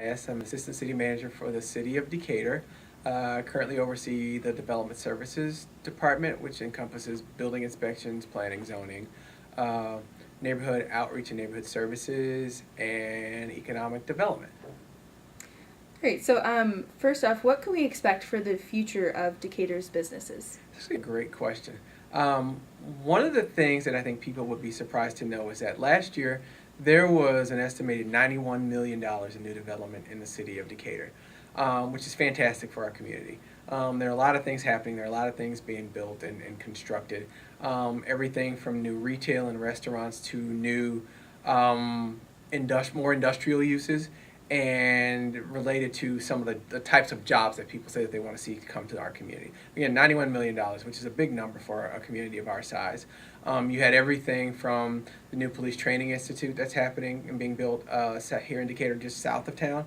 Yes, I'm Assistant City Manager for the City of Decatur. Currently oversee the Development Services Department, which encompasses building inspections, planning, zoning, uh, neighborhood outreach and neighborhood services, and economic development. Great. So, first off, what can we expect for the future of Decatur's businesses? This is a great question. Um, One of the things that I think people would be surprised to know is that last year there was an estimated $91 million in new development in the city of Decatur, which is fantastic for our community. There are a lot of things happening. There are a lot of things being built and constructed. Everything from new retail and restaurants to new more industrial uses and related to some of the types of jobs that people say that they want to see come to our community. Again, $91 million, which is a big number for a community of our size. You had everything from the new police training institute that's happening and being built here in Decatur, just south of town.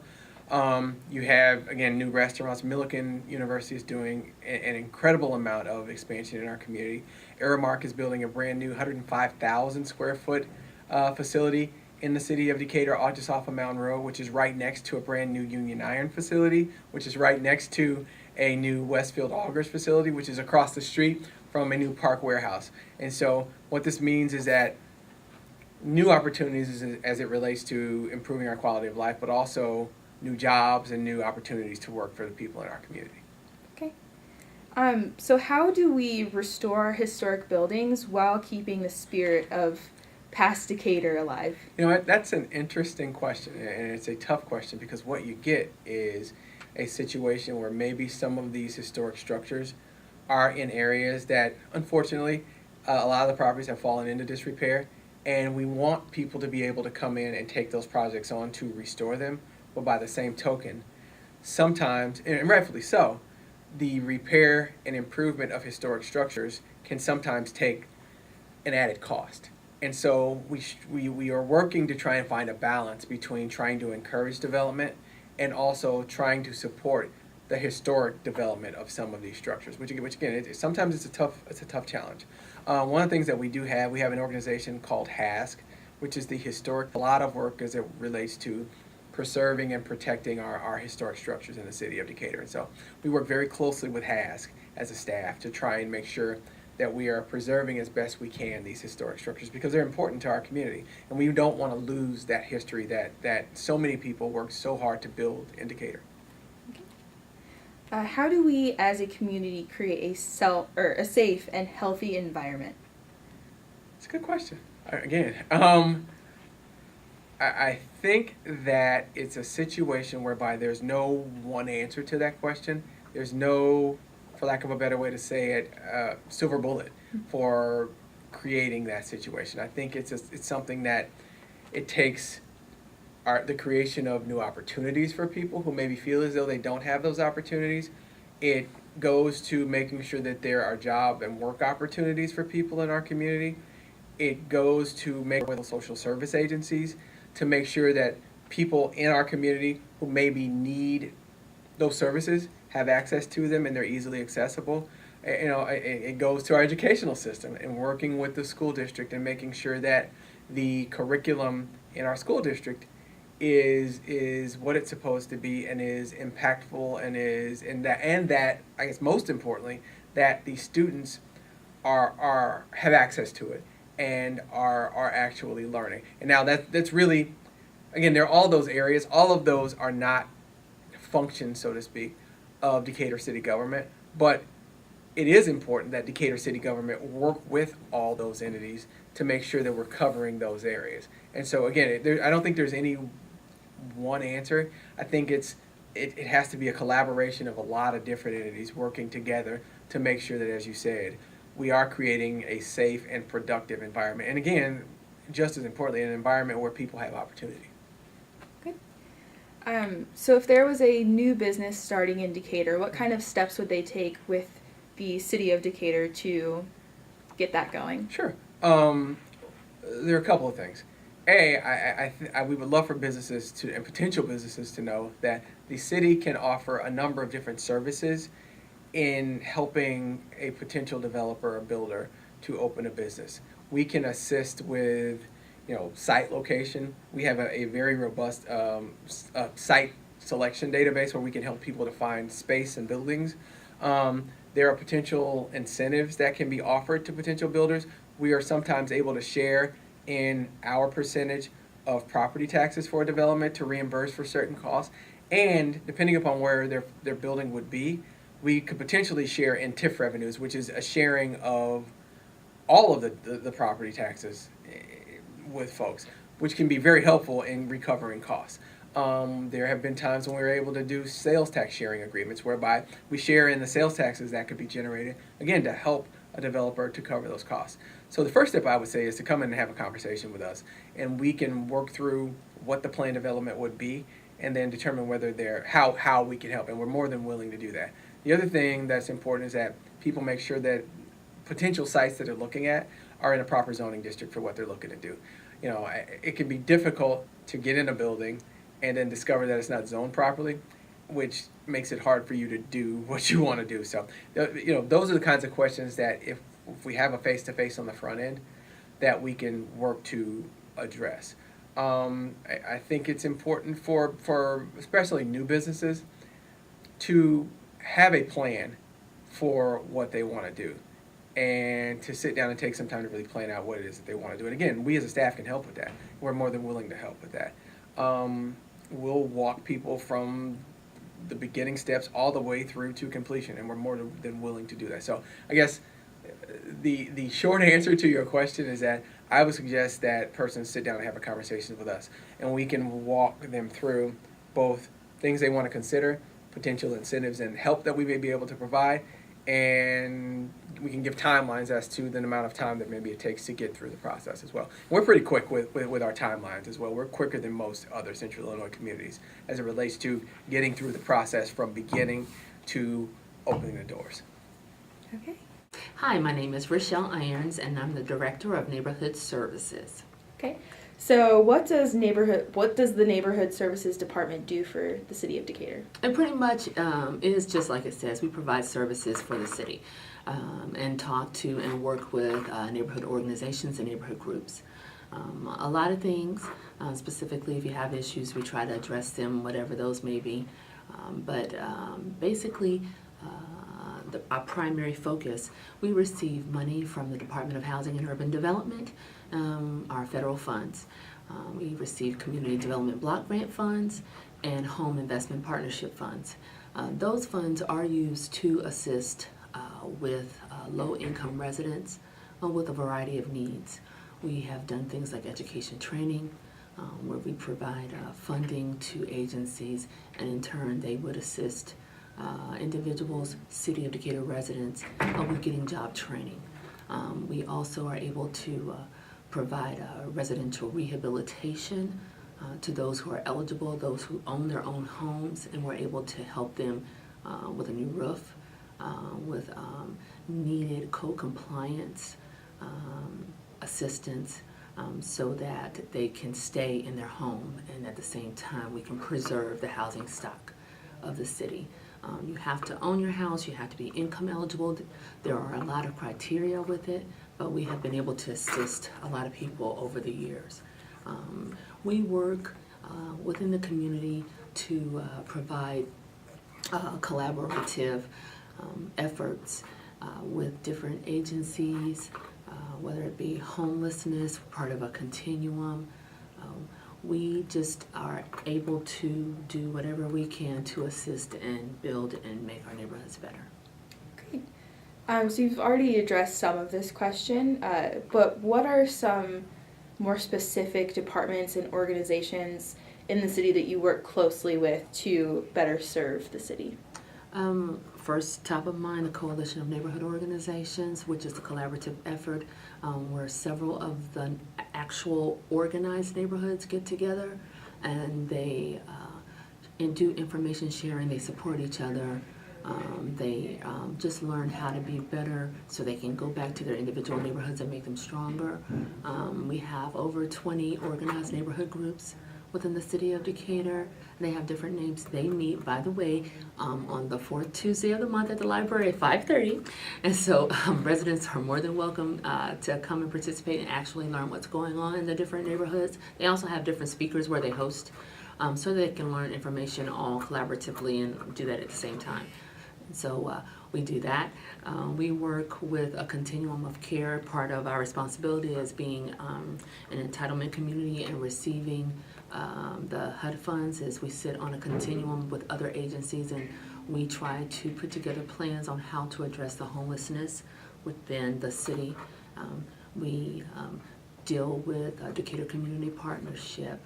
You have, again, new restaurants. Millikan University is doing an incredible amount of expansion in our community. Aramark is building a brand new 105,000 square foot facility in the city of Decatur, just off of Mountain Road, which is right next to a brand new Union Iron facility, which is right next to a new Westfield Augers facility, which is across the street from a new Park Warehouse. And so what this means is that new opportunities as it relates to improving our quality of life, but also new jobs and new opportunities to work for the people in our community. Okay. So, how do we restore historic buildings while keeping the spirit of past Decatur alive? You know what? That's an interesting question, and it's a tough question because what you get is a situation where maybe some of these historic structures are in areas that, unfortunately, a lot of the properties have fallen into disrepair, and we want people to be able to come in and take those projects on to restore them. But by the same token, sometimes, and rightfully so, the repair and improvement of historic structures can sometimes take an added cost. And so we are working to try and find a balance between trying to encourage development and also trying to support the historic development of some of these structures, which again, sometimes it's a tough challenge. One of the things that we have an organization called HASC, which is the historic, a lot of work as it relates to preserving and protecting our historic structures in the city of Decatur. And so we work very closely with HASC as a staff to try and make sure that we are preserving as best we can these historic structures because they're important to our community. And we don't want to lose that history that so many people worked so hard to build in Decatur. How do we, as a community, create a safe and healthy environment? It's a good question. Again, I think that it's a situation whereby there's no one answer to that question. There's no, for lack of a better way to say it, silver bullet for creating that situation. I think it's something that it takes the creation of new opportunities for people who maybe feel as though they don't have those opportunities. It goes to making sure that there are job and work opportunities for people in our community. It goes to make with social service agencies to make sure that people in our community who maybe need those services have access to them and they're easily accessible. It goes to our educational system and working with the school district and making sure that the curriculum in our school district is what it's supposed to be and is impactful and that I guess most importantly that the students have access to it and are actually learning. And now that's really, again, there are all those areas. All of those are not functions, so to speak, of Decatur city government, but it is important that Decatur city government work with all those entities to make sure that we're covering those areas. And so again, I don't think there's any one answer. I think it has to be a collaboration of a lot of different entities working together to make sure that, as you said, we are creating a safe and productive environment. And again, just as importantly, an environment where people have opportunity. Okay. So if there was a new business starting in Decatur, what kind of steps would they take with the city of Decatur to get that going? Sure. There are a couple of things. We would love for businesses and potential businesses to know that the city can offer a number of different services in helping a potential developer or builder to open a business. We can assist with, site location. We have a very robust site selection database where we can help people to find space and buildings. There are potential incentives that can be offered to potential builders. We are sometimes able to share in our percentage of property taxes for a development to reimburse for certain costs. And depending upon where their building would be, we could potentially share in TIF revenues, which is a sharing of all of the property taxes with folks, which can be very helpful in recovering costs. There have been times when we were able to do sales tax sharing agreements whereby we share in the sales taxes that could be generated, again, to help a developer to cover those costs. So the first step I would say is to come in and have a conversation with us, and we can work through what the plan development would be and then determine whether how we can help, and we're more than willing to do that. The other thing that's important is that people make sure that potential sites that they're looking at are in a proper zoning district for what they're looking to do. You know, it can be difficult to get in a building and then discover that it's not zoned properly, which makes it hard for you to do what you want to do. So, you know, those are the kinds of questions that if we have a face-to-face on the front end, that we can work to address. I think it's important for especially new businesses to have a plan for what they want to do and to sit down and take some time to really plan out what it is that they want to do. And again, we as a staff can help with that. We're more than willing to help with that. We'll walk people from the beginning steps all the way through to completion, and we're more than willing to do that. So I guess the short answer to your question is that I would suggest that persons sit down and have a conversation with us, and we can walk them through both things they want to consider, potential incentives and help that we may be able to provide, and we can give timelines as to the amount of time that maybe it takes to get through the process as well. We're pretty quick with our timelines as well. We're quicker than most other Central Illinois communities as it relates to getting through the process from beginning to opening the doors. Okay. Hi, my name is Rochelle Irons, and I'm the Director of Neighborhood Services. Okay. So what does the Neighborhood Services Department do for the city of Decatur? It pretty much is just like it says. We provide services for the city and talk to and work with neighborhood organizations and neighborhood groups. A lot of things, specifically if you have issues, we try to address them, whatever those may be. But basically, our primary focus, we receive money from the Department of Housing and Urban Development, our federal funds. We receive community development block grant funds and home investment partnership funds. Those funds are used to assist with low-income residents with a variety of needs. We have done things like education training, where we provide funding to agencies, and in turn they would assist individuals, City of Decatur residents, with getting job training. We also are able to provide residential rehabilitation to those who are eligible, those who own their own homes, and we're able to help them with a new roof, with needed code compliance assistance, so that they can stay in their home, and at the same time we can preserve the housing stock of the city. You have to own your house, you have to be income eligible. There are a lot of criteria with it, but we have been able to assist a lot of people over the years. We work within the community to provide collaborative efforts with different agencies, whether it be homelessness, part of a continuum. We just are able to do whatever we can to assist and build and make our neighborhoods better. Great. So you've already addressed some of this question, but what are some more specific departments and organizations in the city that you work closely with to better serve the city? First, top of mind, the Coalition of Neighborhood Organizations, which is a collaborative effort where several of the actual organized neighborhoods get together, and they do information sharing. They support each other. They just learn how to be better so they can go back to their individual neighborhoods and make them stronger. We have over 20 organized neighborhood groups within the city of Decatur. They have different names. They meet, by the way, on the fourth Tuesday of the month at the library at 5:30. And so residents are more than welcome to come and participate and actually learn what's going on in the different neighborhoods. They also have different speakers where they host so they can learn information all collaboratively and do that at the same time. So we do that. We work with a continuum of care. Part of our responsibility as being an entitlement community and receiving the HUD funds is we sit on a continuum with other agencies, and we try to put together plans on how to address the homelessness within the city. We deal with Decatur Community Partnership,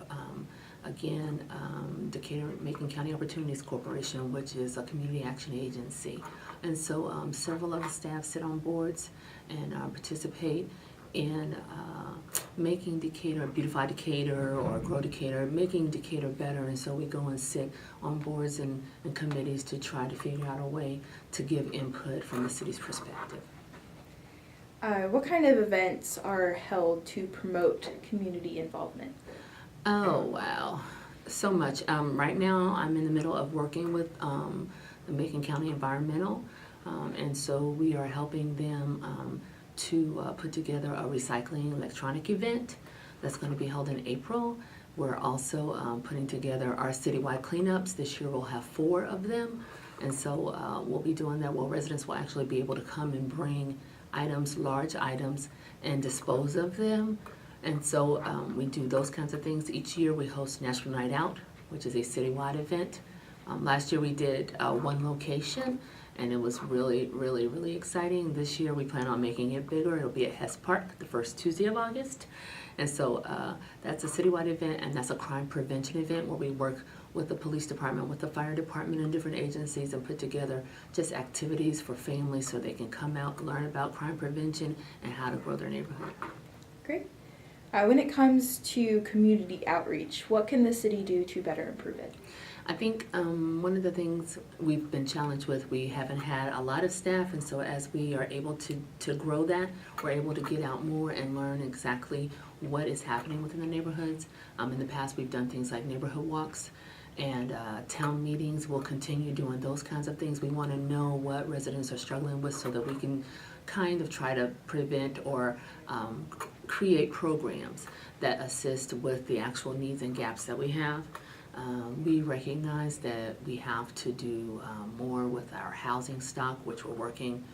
Decatur Macon County Opportunities Corporation, which is a community action agency. And so several of the staff sit on boards and participate in making Decatur, Beautify Decatur or Grow Decatur, making Decatur better. And so we go and sit on boards and committees to try to figure out a way to give input from the city's perspective. What kind of events are held to promote community involvement? Oh, wow. So much. Right now, I'm in the middle of working with the Macon County Environmental, and so we are helping them to put together a recycling electronic event that's going to be held in April. We're also putting together our citywide cleanups. This year we'll have 4 of them, and so we'll be doing that where residents will actually be able to come and bring items, large items, and dispose of them. And so we do those kinds of things. Each year we host National Night Out, which is a citywide event. Last year we did one location, and it was really, really, really exciting. This year we plan on making it bigger. It'll be at Hess Park the first Tuesday of August. And so that's a citywide event, and that's a crime prevention event where we work with the police department, with the fire department, and different agencies, and put together just activities for families so they can come out, learn about crime prevention and how to grow their neighborhood. Great. When it comes to community outreach, what can the city do to better improve it? I think one of the things we've been challenged with, we haven't had a lot of staff, and so as we are able to grow that, we're able to get out more and learn exactly what is happening within the neighborhoods. In the past, we've done things like neighborhood walks and town meetings. We'll continue doing those kinds of things. We want to know what residents are struggling with so that we can kind of try to prevent or create programs that assist with the actual needs and gaps that we have. We recognize that we have to do more with our housing stock, which we're working,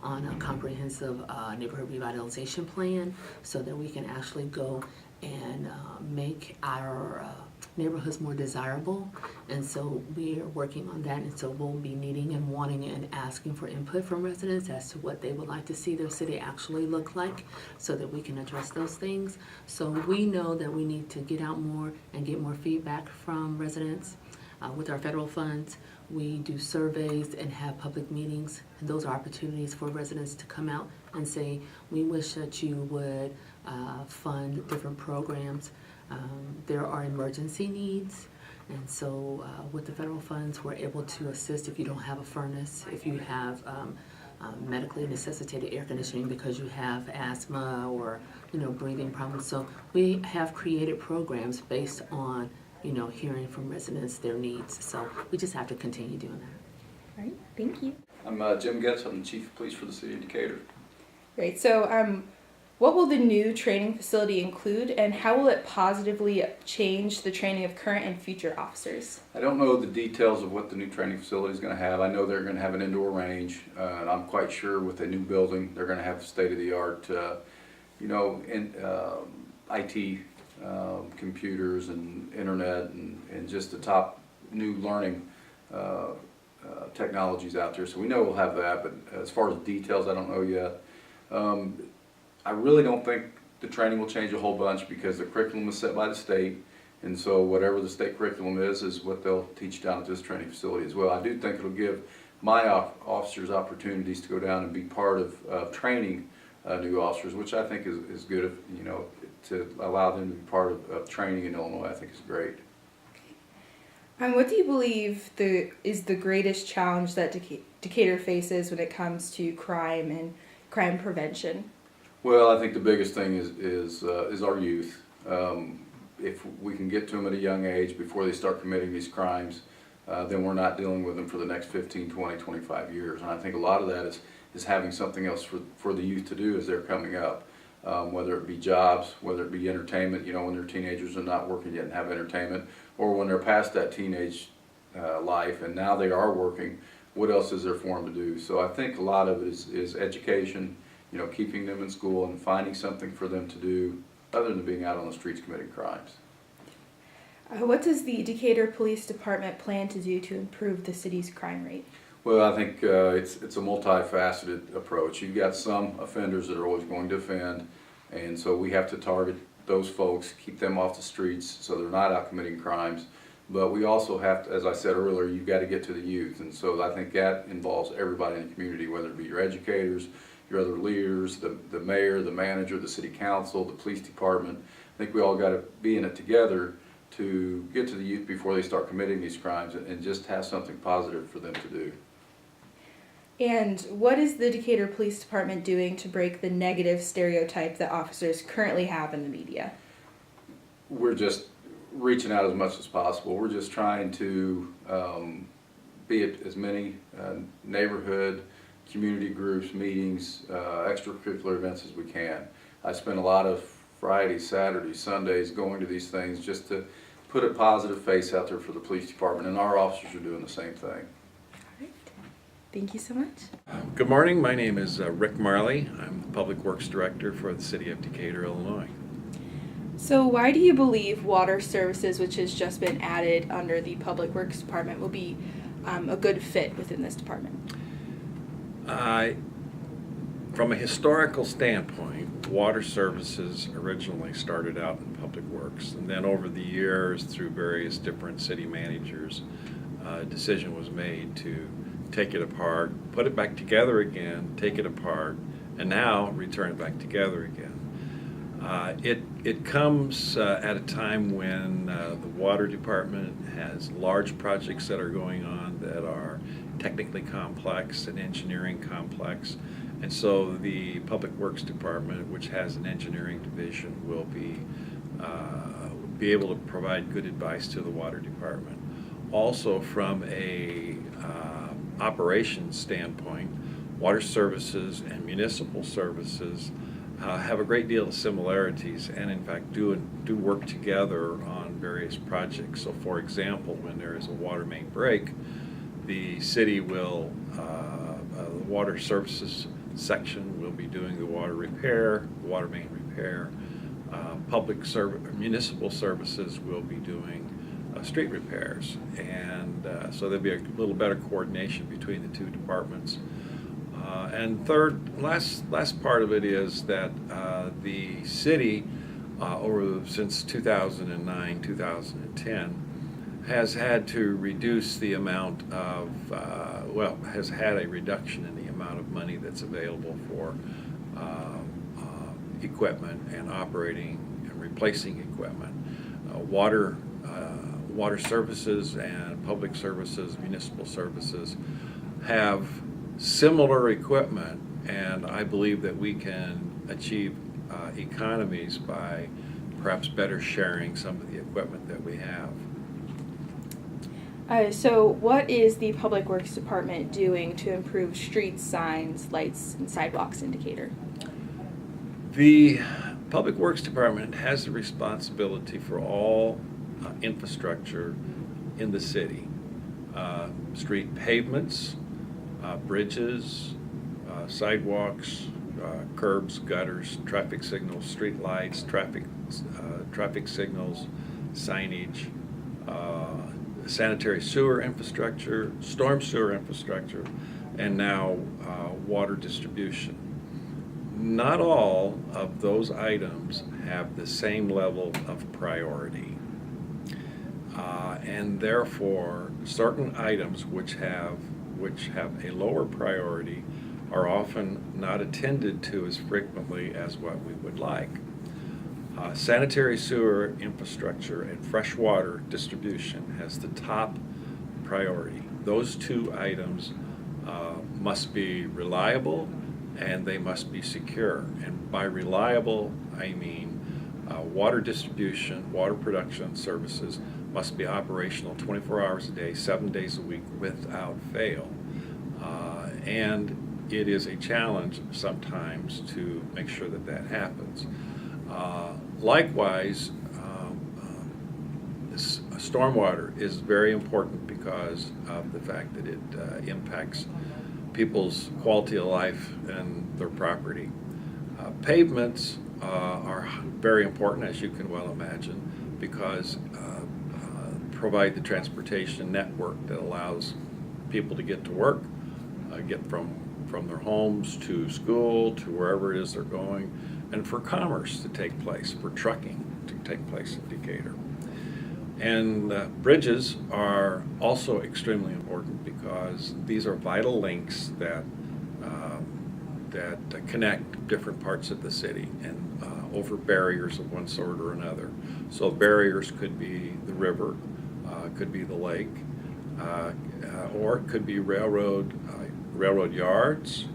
on a comprehensive neighborhood revitalization plan so that we can actually go and make our neighborhoods more desirable. And so we are working on that, and so we'll be needing and wanting and asking for input from residents as to what they would like to see their city actually look like so that we can address those things. So we know that we need to get out more and get more feedback from residents. With our federal funds, we do surveys and have public meetings, and those are opportunities for residents to come out and say, we wish that you would fund different programs. There are emergency needs, and so with the federal funds, we're able to assist if you don't have a furnace, if you have medically necessitated air conditioning because you have asthma or breathing problems. So we have created programs based on hearing from residents their needs. So we just have to continue doing that. All right, thank you. I'm Jim Getz. I'm the Chief of Police for the City of Decatur. Great. So what will the new training facility include, and how will it positively change the training of current and future officers? I don't know the details of what the new training facility is going to have. I know they're going to have an indoor range, and I'm quite sure with a new building they're going to have state-of-the-art, IT, computers and internet and just the top new learning technologies out there. So we know we'll have that, but as far as details, I don't know yet. I really don't think the training will change a whole bunch because the curriculum is set by the state, and so whatever the state curriculum is what they'll teach down at this training facility as well. I do think it'll give my officers opportunities to go down and be part of training new officers, which I think is good. If, to allow them to be part of training in Illinois, I think is great. What do you believe is the greatest challenge that Decatur faces when it comes to crime and crime prevention? Well, I think the biggest thing is our youth. If we can get to them at a young age before they start committing these crimes, then we're not dealing with them for the next 15, 20, 25 years. And I think a lot of that is having something else for the youth to do as they're coming up. whether it be jobs, whether it be entertainment, you know, when they're teenagers and not working yet and have entertainment, or when they're past that teenage life and now they are working, what else is there for them to do? So I think a lot of it is education, you know, keeping them in school and finding something for them to do other than being out on the streets committing crimes. What does the Decatur Police Department plan to do to improve the city's crime rate? Well, I think it's a multifaceted approach. You've got some offenders that are always going to offend, and so we have to target those folks, keep them off the streets so they're not out committing crimes. But we also have to, as I said earlier, you've got to get to the youth, and so I think that involves everybody in the community, whether it be your educators, your other leaders, the mayor, the manager, the city council, the police department. I think we all got to be in it together to get to the youth before they start committing these crimes and just have something positive for them to do. And what is the Decatur Police Department doing to break the negative stereotype that officers currently have in the media? We're just reaching out as much as possible. We're just trying to be at as many neighborhood, community groups, meetings, extracurricular events as we can. I spend a lot of Fridays, Saturdays, Sundays going to these things just to put a positive face out there for the police department, and our officers are doing the same thing. All right. Thank you so much. Good morning. My name is Rick Marley. I'm the Public Works Director for the City of Decatur, Illinois. So why do you believe water services, which has just been added under the Public Works Department, will be a good fit within this department? From a historical standpoint, water services originally started out in Public Works, and then over the years, through various different city managers, a decision was made to take it apart, put it back together again, take it apart, and now return it back together again. It comes at a time when the water department has large projects that are going on that are technically complex and engineering complex, and so the Public Works Department, which has an engineering division, will be able to provide good advice to the water department. Also, from a operations standpoint, water services and municipal services have a great deal of similarities, and in fact do work together on various projects. So for example, when there is a water main break, the city will, the water services section will be doing the water repair, water main repair. Municipal services will be doing street repairs, and so there'll be a little better coordination between the two departments. And third, last part of it is that the city, since 2009, 2010, has had to reduce the amount of, has had a reduction in the amount of money that's available for equipment and operating and replacing equipment. Water services and public services, municipal services have similar equipment, and I believe that we can achieve economies by perhaps better sharing some of the equipment that we have. So what is the Public Works Department doing to improve streets, signs, lights, and sidewalks in Decatur? The Public Works Department has the responsibility for all infrastructure in the city. Street pavements, bridges, sidewalks, curbs, gutters, traffic signals, street lights, traffic signals, signage, sanitary sewer infrastructure, storm sewer infrastructure, and now water distribution. Not all of those items have the same level of priority. And therefore, certain items which have a lower priority are often not attended to as frequently as what we would like. Sanitary sewer infrastructure and fresh water distribution has the top priority. Those two items must be reliable and they must be secure. And by reliable, I mean water distribution, water production services must be operational 24 hours a day, 7 days a week without fail. And it is a challenge sometimes to make sure that that happens. Likewise, stormwater is very important because of the fact that it impacts people's quality of life and their property. Pavements are very important, as you can well imagine, because provide the transportation network that allows people to get to work, get from their homes to school, to wherever it is they're going, and for commerce to take place, for trucking to take place in Decatur. And bridges are also extremely important because these are vital links that connect different parts of the city and over barriers of one sort or another. So barriers could be the river, could be the lake, or it could be railroad yards.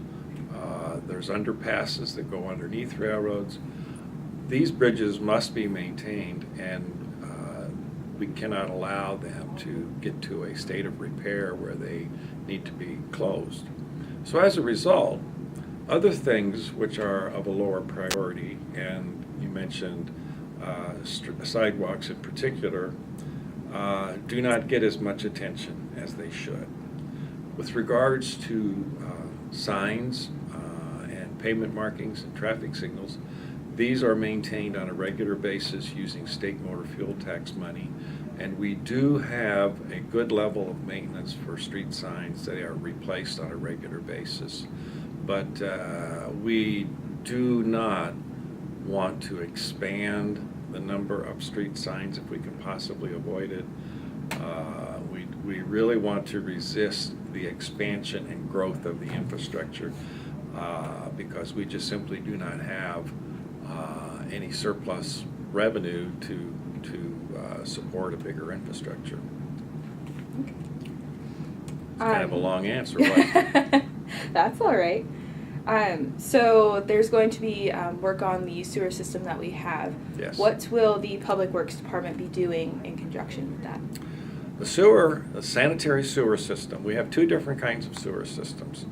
There's underpasses that go underneath railroads. These bridges must be maintained, and we cannot allow them to get to a state of repair where they need to be closed. So as a result, other things which are of a lower priority, and you mentioned sidewalks in particular, do not get as much attention as they should. With regards to signs and pavement markings and traffic signals, these are maintained on a regular basis using state motor fuel tax money, and we do have a good level of maintenance for street signs. They are replaced on a regular basis. But we do not want to expand the number of street signs if we can possibly avoid it. We really want to resist the expansion and growth of the infrastructure because we just simply do not have any surplus revenue to support a bigger infrastructure. Okay. It's kind of a long answer, wasn't it? That's all right. So there's going to be work on the sewer system that we have. Yes. What will the Public Works Department be doing in conjunction with that? The sanitary sewer system, we have two different kinds of sewer systems.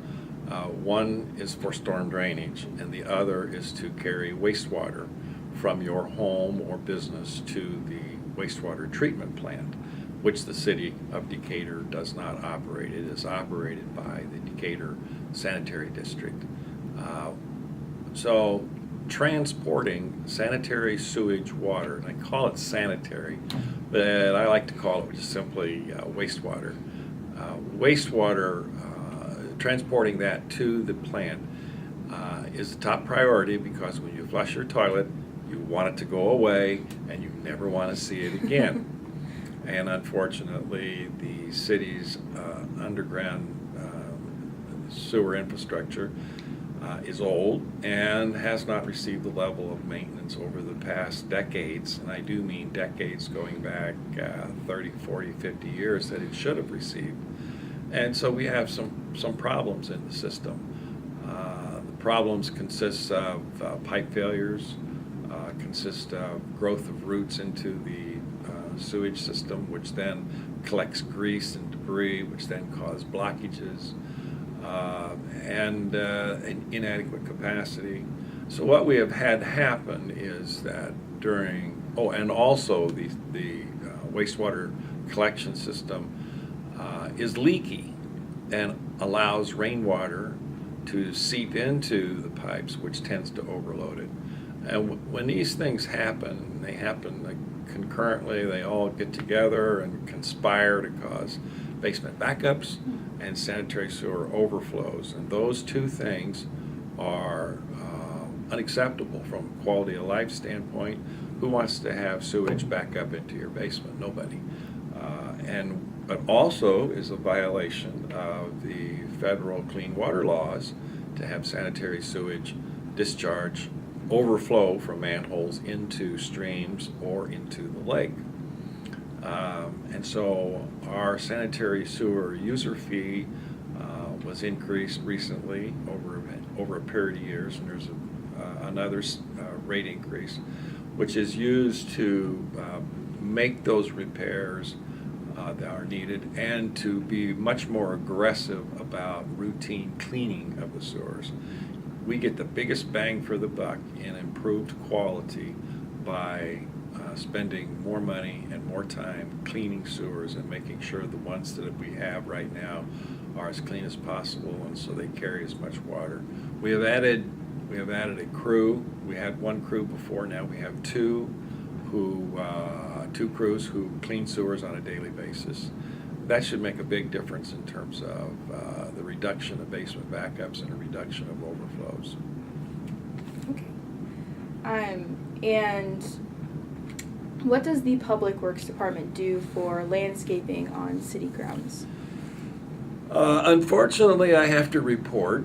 One is for storm drainage, and the other is to carry wastewater from your home or business to the wastewater treatment plant, which the city of Decatur does not operate. It is operated by the Decatur Sanitary District. So transporting sanitary sewage water, and I call it sanitary, but I like to call it just simply wastewater. Transporting that to the plant is the top priority because when you flush your toilet, you want it to go away and you never want to see it again. And unfortunately, the city's underground sewer infrastructure is old and has not received the level of maintenance over the past decades, and I do mean decades going back 30, 40, 50 years that it should have received. And so we have some problems in the system. The problems consist of pipe failures, consist of growth of roots into the sewage system, which then collects grease and debris, which then cause blockages, and inadequate capacity. So what we have had happen is that and also the wastewater collection system is leaky and allows rainwater to seep into the pipes, which tends to overload it. And when these things happen, they happen concurrently, they all get together and conspire to cause basement backups and sanitary sewer overflows. And those two things are unacceptable from a quality of life standpoint. Who wants to have sewage back up into your basement? Nobody. But also is a violation of the federal clean water laws to have sanitary sewage discharge overflow from manholes into streams or into the lake. And so our sanitary sewer user fee was increased recently over a period of years, and there's another rate increase, which is used to make those repairs that are needed, and to be much more aggressive about routine cleaning of the sewers. We get the biggest bang for the buck in improved quality by spending more money and more time cleaning sewers and making sure the ones that we have right now are as clean as possible, and so they carry as much water. We have added a crew. We had one crew before, now we have two crews who clean sewers on a daily basis. That should make a big difference in terms of the reduction of basement backups and a reduction of overflows. Okay. And what does the Public Works Department do for landscaping on city grounds? Unfortunately, I have to report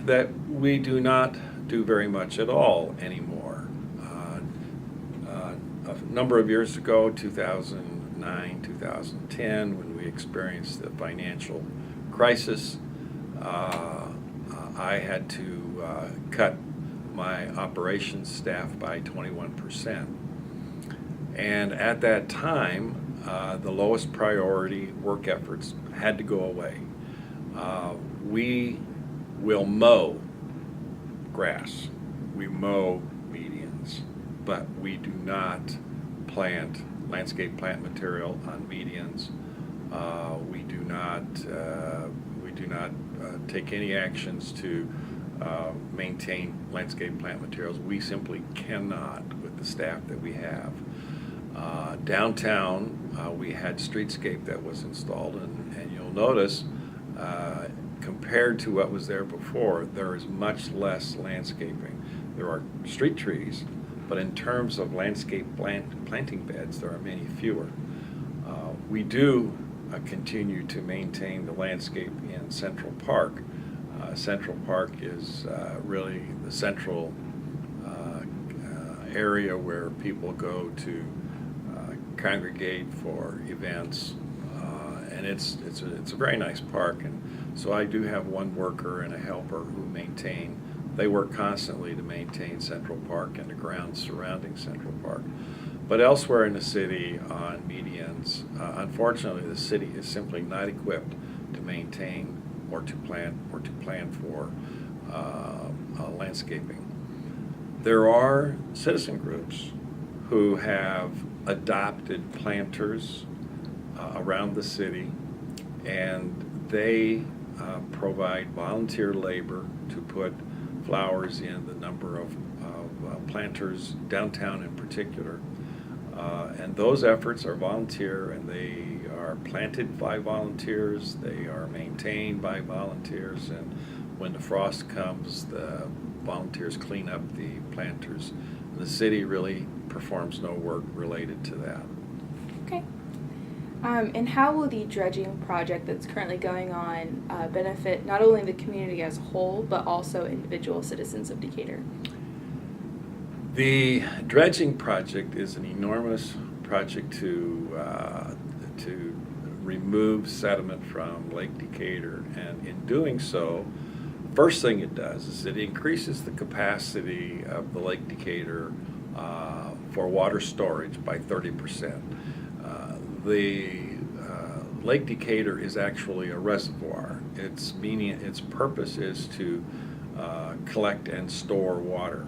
that we do not do very much at all anymore. A number of years ago, 2009, 2010, when we experienced the financial crisis, I had to cut my operations staff by 21%. And at that time, the lowest priority work efforts had to go away. We will mow grass, we mow medians, but we do not landscape plant material on medians. We do not take any actions to maintain landscape plant materials. We simply cannot with the staff that we have. Downtown, we had streetscape that was installed, and you'll notice, compared to what was there before, there is much less landscaping. There are street trees, but in terms of landscape planting beds, there are many fewer. We do continue to maintain the landscape in Central Park. Central Park is really the central area where people go to congregate for events, and it's a very nice park. And so I do have one worker and a helper who they work constantly to maintain Central Park and the grounds surrounding Central Park. But elsewhere in the city on medians, unfortunately the city is simply not equipped to maintain or to plan for landscaping. There are citizen groups who have adopted planters around the city, and they provide volunteer labor to put flowers in the number of planters downtown in particular. And those efforts are volunteer, and they are planted by volunteers, they are maintained by volunteers, and when the frost comes, the volunteers clean up the planters. The city really performs no work related to that. Okay. And how will the dredging project that's currently going on benefit not only the community as a whole, but also individual citizens of Decatur? The dredging project is an enormous project to remove sediment from Lake Decatur, and in doing so, first thing it does is it increases the capacity of the Lake Decatur for water storage by 30%. Lake Decatur is actually a reservoir. Its purpose is to collect and store water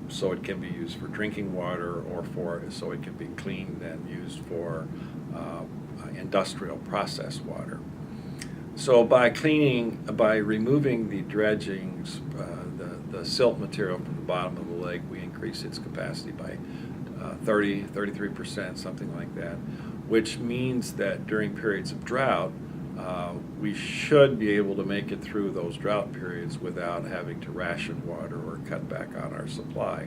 so it can be used for drinking water, or so it can be cleaned and used for industrial process water. So by removing the dredgings, the silt material from the bottom of the lake, we increase its capacity by 33%, something like that, which means that during periods of drought, we should be able to make it through those drought periods without having to ration water or cut back on our supply.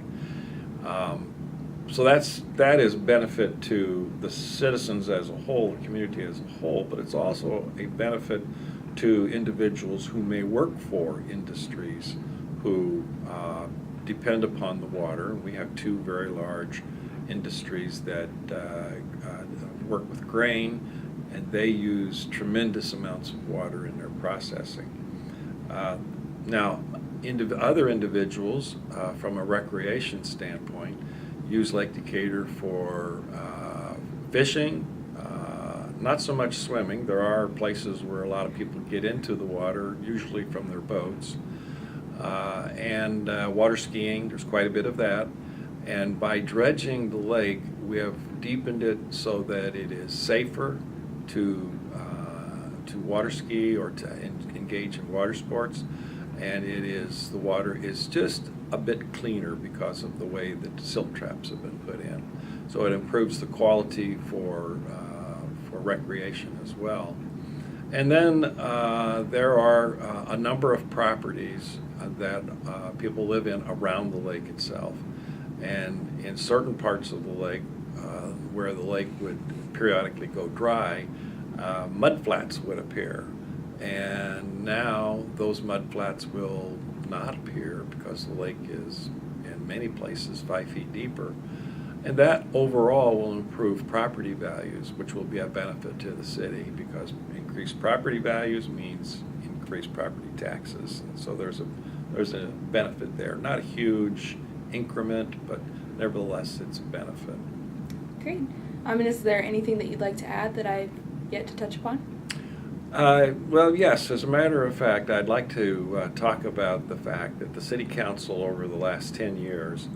So that is benefit to the citizens as a whole, the community as a whole, but it's also a benefit to individuals who may work for industries who depend upon the water. We have two very large industries that work with grain, and they use tremendous amounts of water in their processing. Now, other individuals, from a recreation standpoint, use Lake Decatur for fishing, not so much swimming. There are places where a lot of people get into the water, usually from their boats. And water skiing, there's quite a bit of that. And by dredging the lake, we have deepened it so that it is safer to water ski or to engage in water sports. And the water is just a bit cleaner because of the way that silt traps have been put in. So it improves the quality for recreation as well. And then there are a number of properties that people live in around the lake itself. And in certain parts of the lake, where the lake would periodically go dry, mud flats would appear. And now those mud flats will not appear because the lake is, in many places, 5 feet deeper. And that overall will improve property values, which will be a benefit to the city, because increased property values means increased property taxes. And so there's a benefit there. Not a huge increment, but nevertheless, it's a benefit. Great. And is there anything that you'd like to add that I've yet to touch upon? Well, yes. As a matter of fact, I'd like to talk about the fact that the City Council over the last 10 years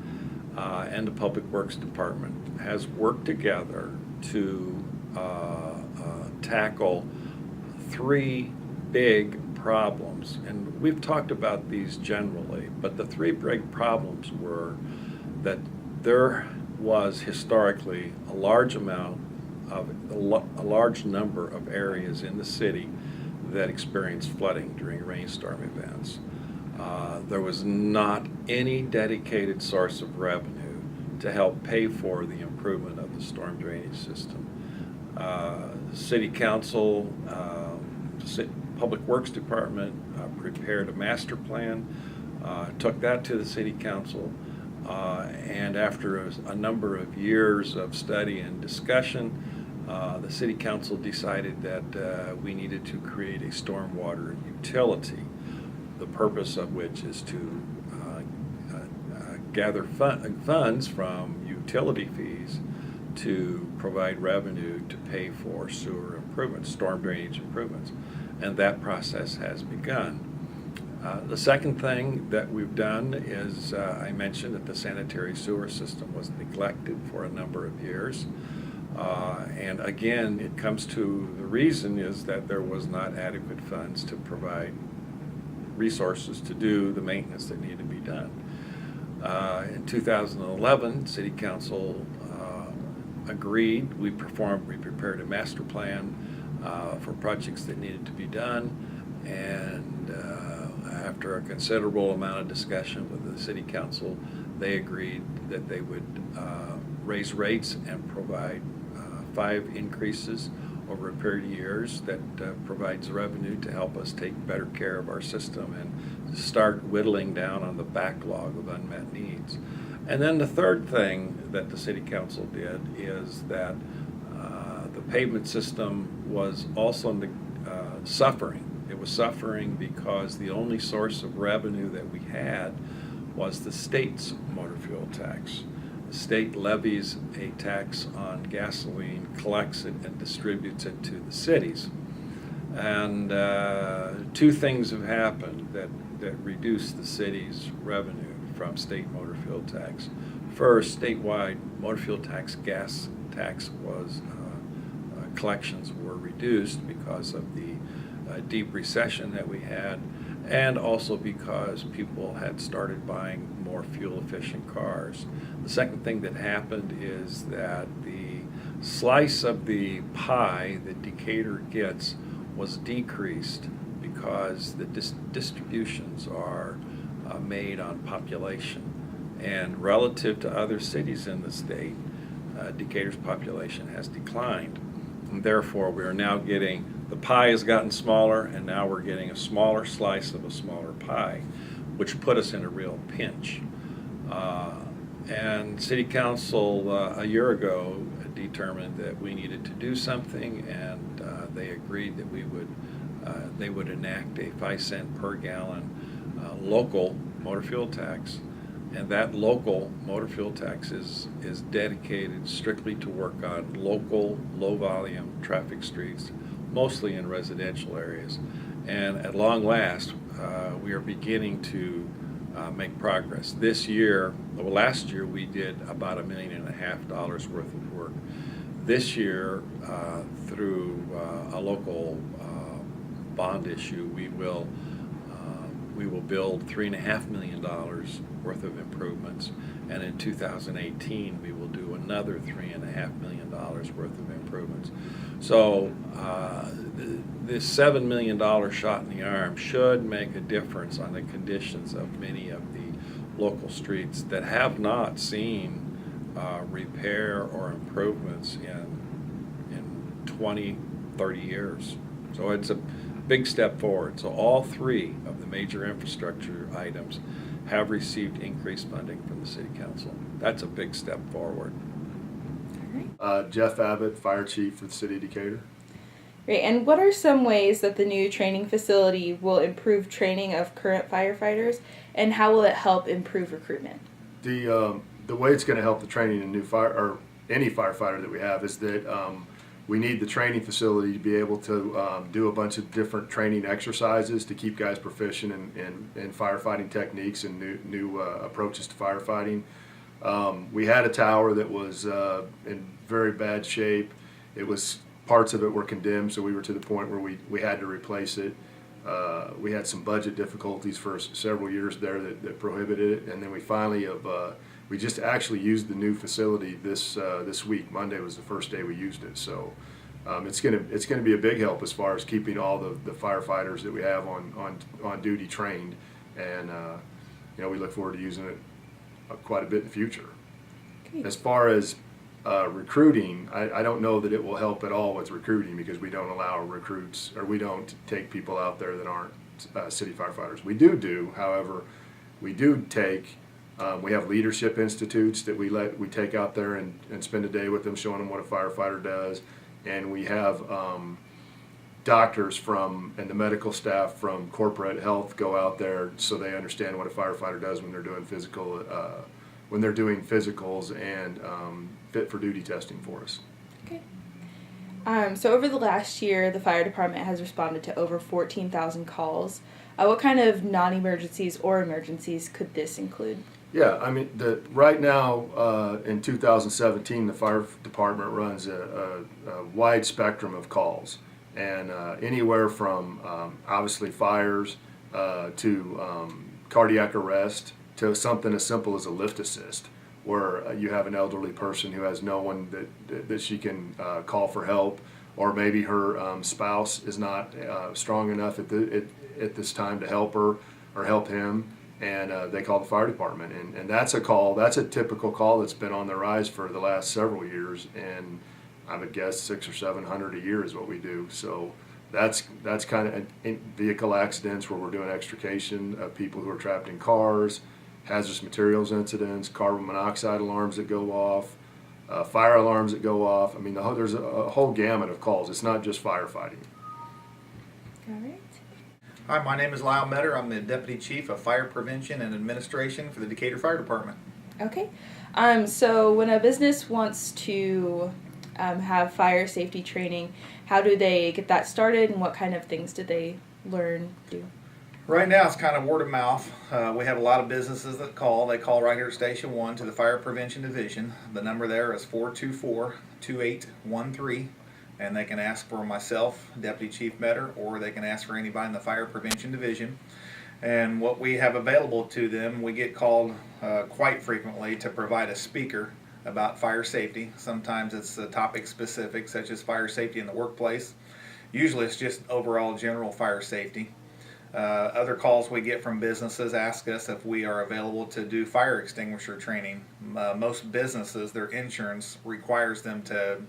and the Public Works Department has worked together to tackle 3 big problems. And we've talked about these generally, but the 3 big problems were that there was historically a large number of areas in the city that experienced flooding during rainstorm events. There was not any dedicated source of revenue to help pay for the improvement of the storm drainage system. City Council, Public Works Department prepared a master plan, took that to the City Council, and after a number of years of study and discussion, the City Council decided that we needed to create a stormwater utility, the purpose of which is to gather funds from utility fees to provide revenue to pay for sewer improvements, storm drainage improvements. And that process has begun. The second thing that we've done is I mentioned that the sanitary sewer system was neglected for a number of years. And again, it comes to the reason is that there was not adequate funds to provide resources to do the maintenance that needed to be done. In 2011, City Council agreed. We prepared a master plan for projects that needed to be done, and after a considerable amount of discussion with the City Council, they agreed that they would raise rates and provide 5 increases over a period of years that provides revenue to help us take better care of our system and start whittling down on the backlog of unmet needs. And then the third thing that the City Council did is that the pavement system was also suffering. It was suffering because the only source of revenue that we had was the state's motor fuel tax. The state levies a tax on gasoline, collects it, and distributes it to the cities. And 2 things have happened that reduce the city's revenue from state motor fuel tax. First, statewide motor fuel tax, gas tax was collections were reduced because of the deep recession that we had, and also because people had started buying more fuel-efficient cars. The second thing that happened is that the slice of the pie that Decatur gets was decreased because the distributions are made on population. And relative to other cities in the state, Decatur's population has declined. And therefore, we are now getting, the pie has gotten smaller, and now we're getting a smaller slice of a smaller pie, which put us in a real pinch. And City Council a year ago determined that we needed to do something, and they agreed that they would enact a 5 cent per gallon local motor fuel tax. And that local motor fuel tax is dedicated strictly to work on local, low-volume traffic streets, mostly in residential areas. And at long last, we are beginning to make progress. Last year we did about $1.5 million worth of work. This year, through a local bond issue, we will build $3.5 million worth of improvements, and in 2018 we will do another $3.5 million worth of improvements. So this $7 million shot in the arm should make a difference on the conditions of many of the local streets that have not seen repair or improvements in 20, 30 years. So it's a big step forward. So all three of the major infrastructure items have received increased funding from the City Council. That's a big step forward. Jeff Abbott, Fire Chief for the City of Decatur. Great. And what are some ways that the new training facility will improve training of current firefighters, and how will it help improve recruitment? The way it's going to help the training in any firefighter that we have is that we need the training facility to be able to do a bunch of different training exercises to keep guys proficient in firefighting techniques and new approaches to firefighting. We had a tower that was in very bad shape. Parts of it were condemned, so we were to the point where we had to replace it. We had some budget difficulties for several years there that prohibited it, and then we finally we just actually used the new facility this week. Monday was the first day we used it, so it's gonna be a big help as far as keeping all the firefighters that we have on duty trained, and we look forward to using it quite a bit in the future. Great. As far as recruiting, I don't know that it will help at all with recruiting, because we don't allow recruits, or we don't take people out there that aren't city firefighters. However, we do take, we have leadership institutes that we take out there and spend a day with them, showing them what a firefighter does, and we have doctors and the medical staff from corporate health go out there so they understand what a firefighter does when they're doing physicals and fit for duty testing for us. Okay. So over the last year, the fire department has responded to over 14,000 calls. What kind of non-emergencies or emergencies could this include? Yeah, I mean, right now in 2017, the fire department runs a wide spectrum of calls, and anywhere from obviously fires to cardiac arrest to something as simple as a lift assist, where you have an elderly person who has no one that she can call for help, or maybe her spouse is not strong enough at this time to help her or help him, and they call the fire department. And that's a typical call that's been on the rise for the last several years, and I would guess 600 or 700 a year is what we do. So that's kind of vehicle accidents where we're doing extrication of people who are trapped in cars, hazardous materials incidents, carbon monoxide alarms that go off, fire alarms that go off. I mean, there's a whole gamut of calls. It's not just firefighting. All right. Hi, my name is Lyle Metter. I'm the Deputy Chief of Fire Prevention and Administration for the Decatur Fire Department. Okay. So when a business wants to have fire safety training, how do they get that started, and what kind of things do they do? Right now it's kind of word of mouth. We have a lot of businesses that call. They call right here at Station 1 to the Fire Prevention Division. The number there is 424-2813, and they can ask for myself, Deputy Chief Metter, or they can ask for anybody in the Fire Prevention Division. And what we have available to them, we get called quite frequently to provide a speaker about fire safety. Sometimes it's topic specific, such as fire safety in the workplace. Usually it's just overall general fire safety. Other calls we get from businesses ask us if we are available to do fire extinguisher training. Most businesses, their insurance requires them to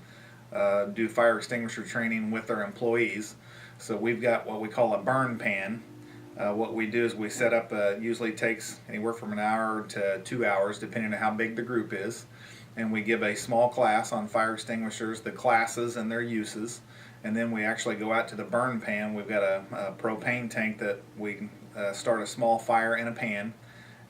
do fire extinguisher training with their employees. So we've got what we call a burn pan. What we do is we set up, usually takes anywhere from an hour to 2 hours, depending on how big the group is. And we give a small class on fire extinguishers, the classes and their uses. And then we actually go out to the burn pan. We've got a propane tank that we start a small fire in a pan,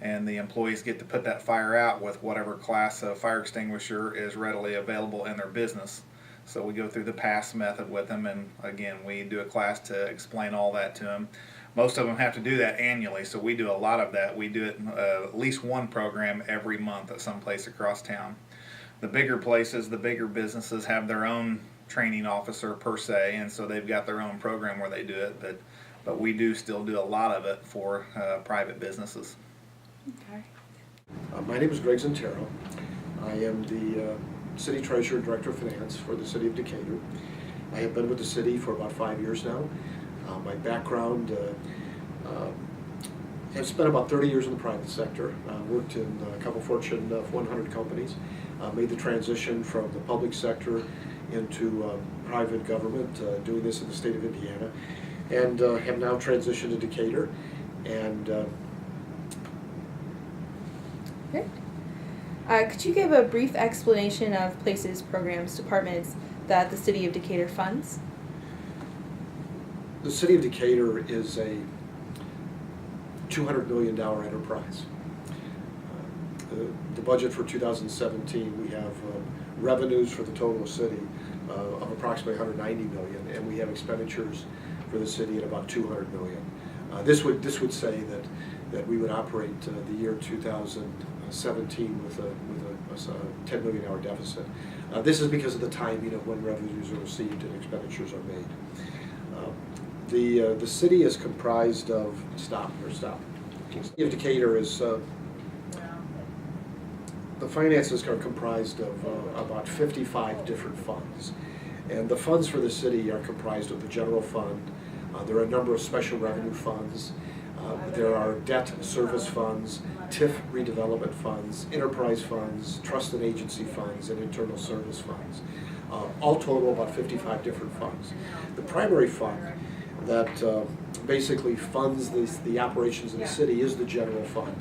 and the employees get to put that fire out with whatever class of fire extinguisher is readily available in their business. So we go through the pass method with them, and again, we do a class to explain all that to them. Most of them have to do that annually, so we do a lot of that. We do it at least one program every month at some place across town. The bigger places, the bigger businesses have their own training officer per se, and so they've got their own program where they do it, but we do still do a lot of it for private businesses. Okay. My name is Grayson Terrell. I am the City Treasurer and Director of Finance for the City of Decatur. I have been with the city for about 5 years now. My background, I've spent about 30 years in the private sector. Worked in a couple Fortune 100 companies. Made the transition from the public sector into private government, doing this in the state of Indiana, and have now transitioned to Decatur. And Great. Could you give a brief explanation of places, programs, departments that the City of Decatur funds? the City of Decatur is a $200 million enterprise. The budget for 2017, we have revenues for the total city of approximately $190 million, and we have expenditures for the city at about $200 million. This would say that we would operate the year 2017 with a $10 million deficit. This is because of the timing of when revenues are received and expenditures are made. The city is comprised of the City of Decatur is the finances are comprised of about 55 different funds, and the funds for the city are comprised of the general fund. There are a number of special revenue funds. There are debt service funds, TIF redevelopment funds, enterprise funds, trust and agency funds, and internal service funds. All total about 55 different funds. The primary fund that basically funds the operations of the city is the general fund.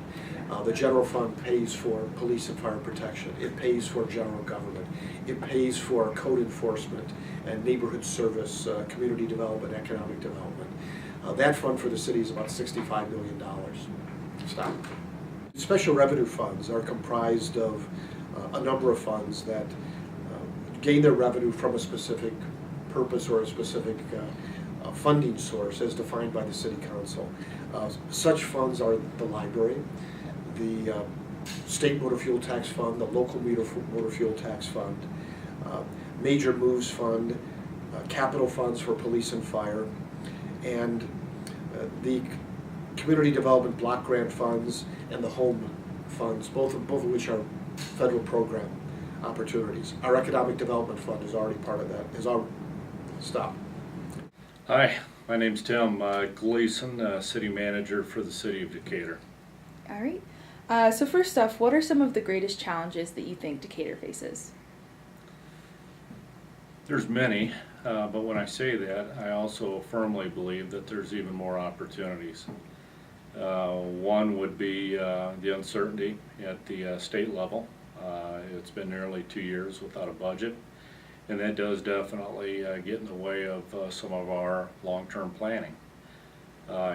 The general fund pays for police and fire protection. It pays for general government. It pays for code enforcement and neighborhood service, community development, economic development. That fund for the city is about $65 million. Stop. Special revenue funds are comprised of a number of funds that gain their revenue from a specific purpose or a specific funding source as defined by the city council. Such funds are the library, the state motor fuel tax fund, the local motor fuel tax fund, major moves fund, capital funds for police and fire, and the community development block grant funds and the home funds, both of which are federal program opportunities. Our economic development fund is already part of that. Stop. Hi, my name's Tim Gleason, City Manager for the City of Decatur. All right. So first off, what are some of the greatest challenges that you think Decatur faces? There's many, but when I say that, I also firmly believe that there's even more opportunities. One would be the uncertainty at the state level. It's been nearly 2 years without a budget, and that does definitely get in the way of some of our long-term planning.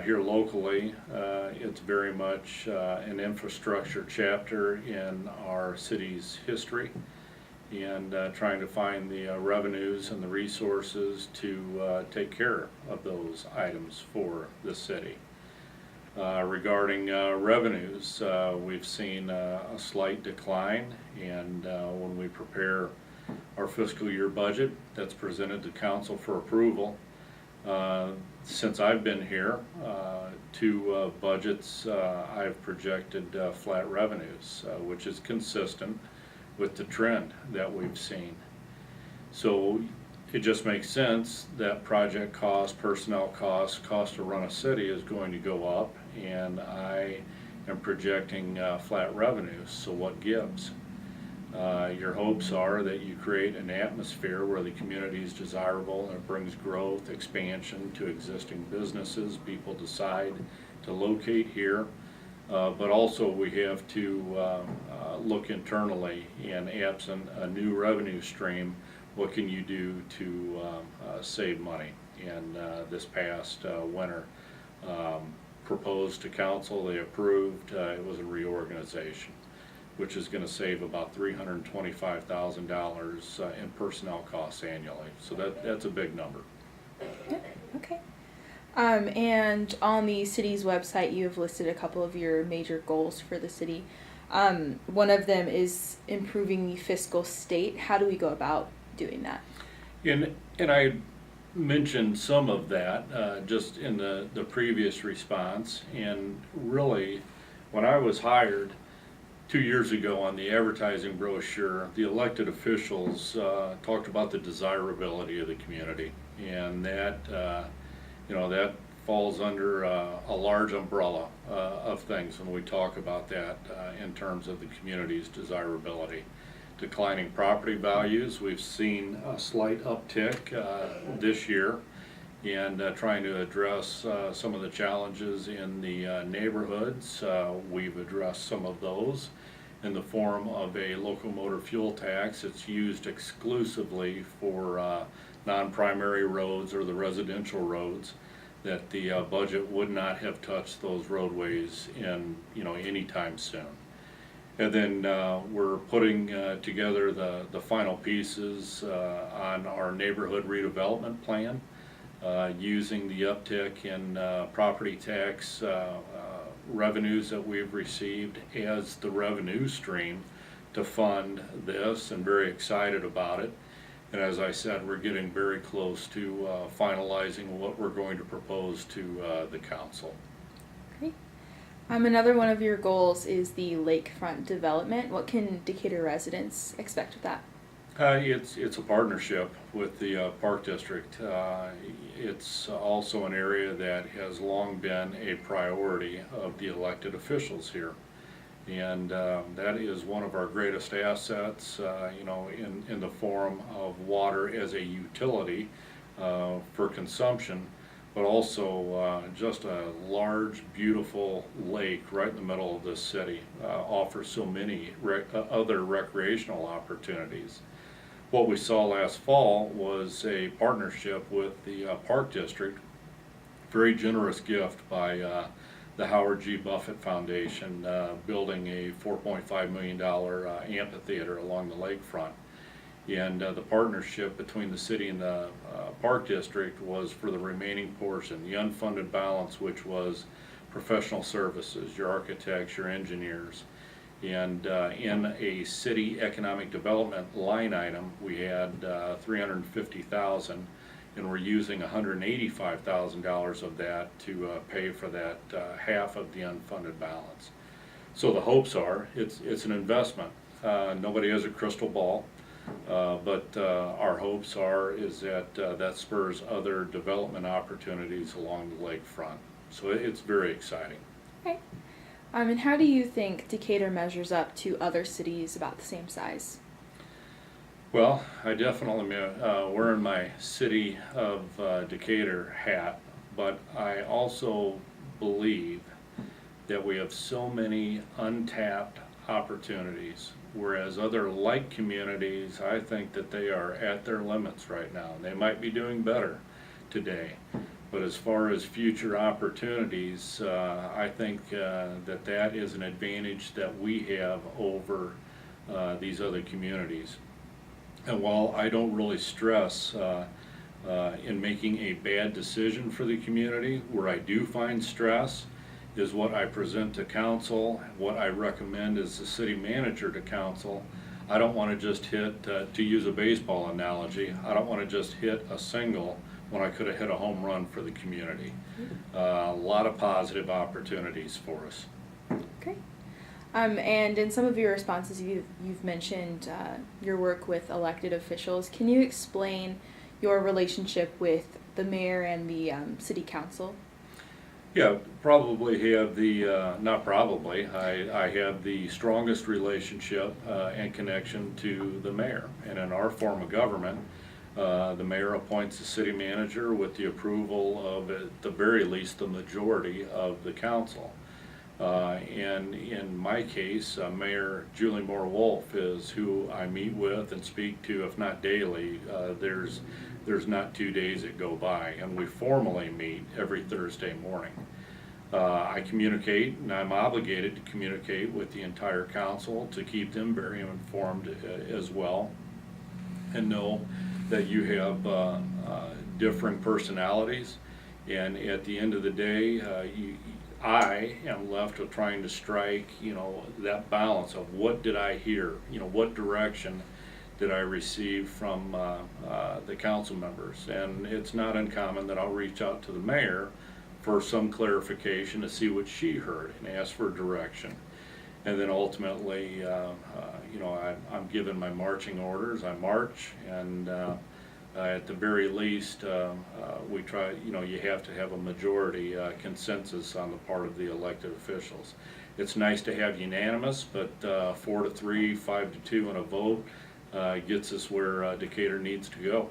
Here locally, it's very much an infrastructure chapter in our city's history, and trying to find the revenues and the resources to take care of those items for the city. Regarding revenues, we've seen a slight decline, and when we prepare our fiscal year budget that's presented to council for approval, since I've been here, 2 budgets, I've projected flat revenues, which is consistent with the trend that we've seen. So it just makes sense that project costs, personnel costs, cost to run a city is going to go up, and I am projecting flat revenues. So what gives? Your hopes are that you create an atmosphere where the community is desirable and it brings growth, expansion to existing businesses. People decide to locate here, but also we have to look internally, and absent a new revenue stream, what can you do to save money? And this past winter, proposed to council, they approved, it was a reorganization, which is gonna save about $325,000 in personnel costs annually. So that's a big number. Okay. And on the city's website, you have listed a couple of your major goals for the city. One of them is improving the fiscal state. How do we go about doing that? And I mentioned some of that just in the previous response. And really, when I was hired 2 years ago on the advertising brochure, the elected officials talked about the desirability of the community, and that that falls under a large umbrella of things when we talk about that in terms of the community's desirability. Declining property values, we've seen a slight uptick this year, and trying to address some of the challenges in the neighborhoods. We've addressed some of those in the form of a local motor fuel tax. It's used exclusively for non-primary roads or the residential roads, that the budget would not have touched those roadways in anytime soon. And then we're putting together the final pieces on our neighborhood redevelopment plan, using the uptick in property tax revenues that we've received as the revenue stream to fund this, and very excited about it. And as I said, we're getting very close to finalizing what we're going to propose to the council. Great. Another one of your goals is the Lakefront Development. What can Decatur residents expect with that? It's a partnership with the Park District. It's also an area that has long been a priority of the elected officials here. And that is one of our greatest assets, in the form of water as a utility for consumption, but also just a large, beautiful lake right in the middle of this city. Offers so many other recreational opportunities. What we saw last fall was a partnership with the Park District, very generous gift by the Howard G. Buffett Foundation, building a $4.5 million amphitheater along the lakefront. And the partnership between the city and the Park District was for the remaining portion, the unfunded balance, which was professional services, your architects, your engineers. And in a city economic development line item, we had $350,000, and we're using $185,000 of that to pay for that half of the unfunded balance. So the hopes are, it's an investment. Nobody has a crystal ball, but our hopes is that that spurs other development opportunities along the lakefront. So it's very exciting. Okay. And how do you think Decatur measures up to other cities about the same size? Well, I definitely wearing my city of Decatur hat, but I also believe that we have so many untapped opportunities, whereas other like communities, I think that they are at their limits right now. They might be doing better today, but as far as future opportunities, I think that is an advantage that we have over these other communities. And while I don't really stress in making a bad decision for the community, where I do find stress is what I present to council, what I recommend as the city manager to council. I don't want to just hit, to use a baseball analogy, I don't want to just hit a single when I could have hit a home run for the community. A lot of positive opportunities for us. Okay. And in some of your responses, you've mentioned your work with elected officials. Can you explain your relationship with the mayor and the city council? Yeah, probably have the, not probably, I have the strongest relationship and connection to the mayor. And in our form of government, the mayor appoints the city manager with the approval of, at the very least, the majority of the council. And in my case, Mayor Julie Moore Wolf is who I meet with and speak to, if not daily. There's not 2 days that go by, and we formally meet every Thursday morning. I communicate, and I'm obligated to communicate with the entire council to keep them very informed as well, and know that you have differing personalities, and at the end of the day, I am left with trying to strike, that balance of what did I hear, what direction did I receive from the council members. And it's not uncommon that I'll reach out to the mayor for some clarification to see what she heard and ask for direction. And then ultimately, I'm given my marching orders. I march, and at the very least, we try, you have to have a majority consensus on the part of the elected officials. It's nice to have unanimous, but 4-3, 5-2 in a vote gets us where Decatur needs to go.